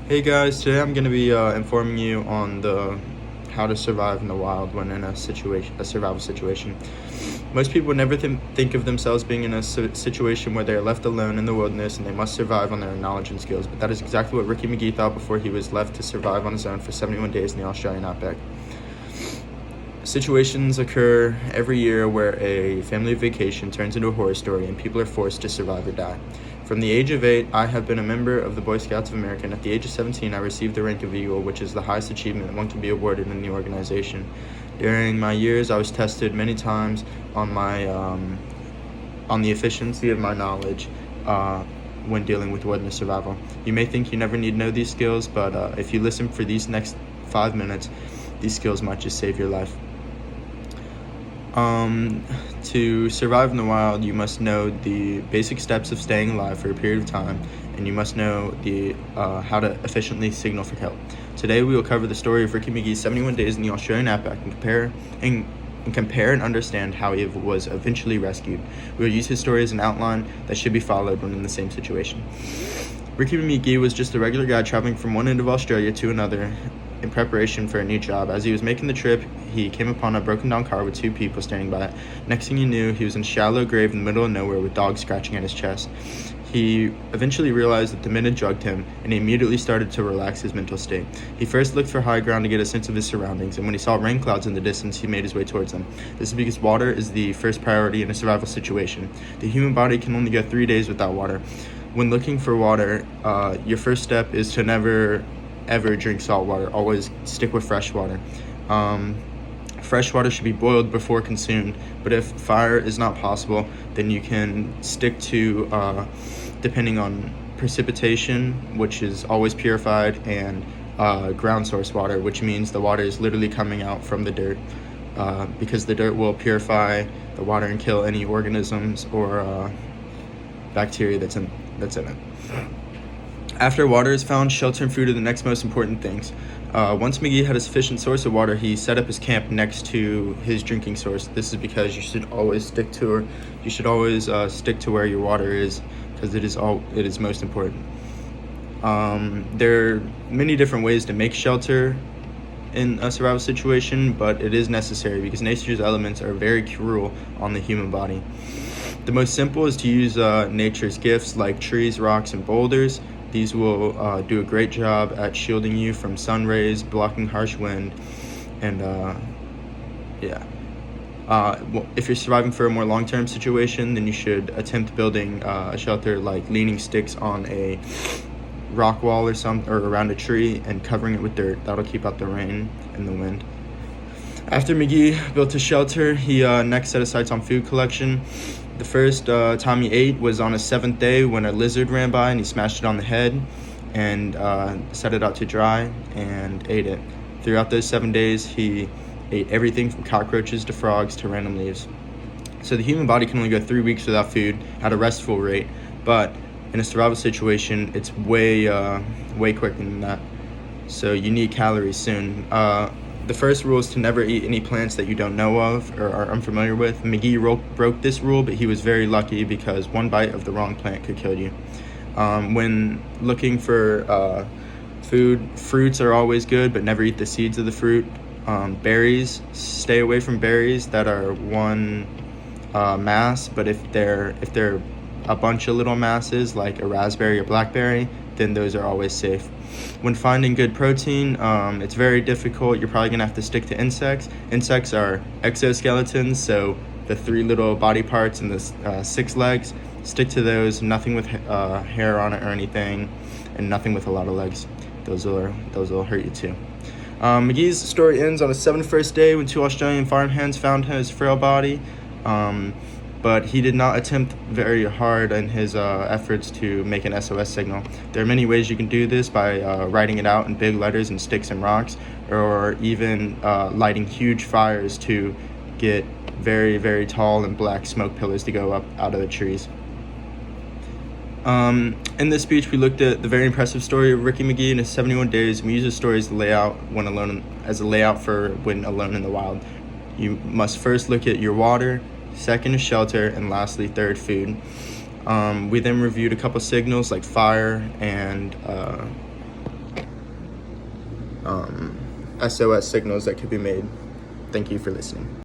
Hey guys, today I'm going to be informing you on the how to survive in the wild when in a survival situation. Most people would never think of themselves being in a situation where they are left alone in the wilderness and they must survive on their own knowledge and skills, but that is exactly what Ricky McGee thought before he was left to survive on his own for 71 days in the Australian outback. Situations occur every year where a family vacation turns into a horror story and people are forced to survive or die. From the age of 8, I have been a member of the Boy Scouts of America, and at the age of 17, I received the rank of Eagle, which is the highest achievement one can be awarded in the organization. During my years, I was tested many times on the efficiency of my knowledge when dealing with wilderness survival. You may think you never need to know these skills, but if you listen for these next 5 minutes, these skills might just save your life. To survive in the wild, you must know the basic steps of staying alive for a period of time, and you must know the how to efficiently signal for help. Today, we will cover the story of Ricky McGee's 71 days in the Australian outback and compare and understand how he was eventually rescued. We will use his story as an outline that should be followed when in the same situation. Ricky McGee was just a regular guy traveling from one end of Australia to another in preparation for a new job. As he was making the trip, he came upon a broken down car with 2 people standing by it. Next thing he knew, he was in a shallow grave in the middle of nowhere with dogs scratching at his chest. He eventually realized that the men had drugged him, and he immediately started to relax his mental state. He first looked for high ground to get a sense of his surroundings, and when he saw rain clouds in the distance, he made his way towards them. This is because water is the first priority in a survival situation. The human body can only go 3 days without water. When looking for water, your first step is to never ever drink salt water. Always stick with fresh water. Fresh water should be boiled before consumed, but if fire is not possible, then you can stick to depending on precipitation, which is always purified, and ground source water, which means the water is literally coming out from the dirt, because the dirt will purify the water and kill any organisms or bacteria that's in it. After water is found, shelter and food are the next most important things. Once McGee had a sufficient source of water, he set up his camp next to his drinking source. This is because you should always stick to where your water is, because it is most important. There are many different ways to make shelter in a survival situation, but it is necessary because nature's elements are very cruel on the human body. The most simple is to use nature's gifts like trees, rocks, and boulders. These will do a great job at shielding you from sun rays, blocking harsh wind, and if you're surviving for a more long-term situation, then you should attempt building a shelter like leaning sticks on a rock wall or around a tree and covering it with dirt. That'll keep out the rain and the wind. After McGee built his shelter, he next set his sights on food collection. The first time he ate was on his 7th day when a lizard ran by and he smashed it on the head and set it out to dry and ate it. Throughout those 7 days, he ate everything from cockroaches to frogs to random leaves. So the human body can only go 3 weeks without food at a restful rate, but in a survival situation, it's way quicker than that. So you need calories soon. The first rule is to never eat any plants that you don't know of or are unfamiliar with. McGee broke this rule, but he was very lucky because one bite of the wrong plant could kill you. When looking for food, fruits are always good, but never eat the seeds of the fruit. Berries, stay away from berries that are one mass, but if they're a bunch of little masses like a raspberry or blackberry, then those are always safe. When finding good protein, it's very difficult. You're probably going to have to stick to insects. Insects are exoskeletons, so the 3 little body parts and the 6 legs. Stick to those, nothing with hair on it or anything, and nothing with a lot of legs. Those will hurt you too. McGee's story ends on his 71st day when 2 Australian farmhands found his frail body. But he did not attempt very hard in his efforts to make an SOS signal. There are many ways you can do this by writing it out in big letters and sticks and rocks, or even lighting huge fires to get very, very tall and black smoke pillars to go up out of the trees. In this speech, we looked at the very impressive story of Ricky McGee and his 71 days. We use his story as a layout for when alone in the wild. You must first look at your water, second is shelter, and lastly, third, food. We then reviewed a couple signals like fire and SOS signals that could be made. Thank you for listening.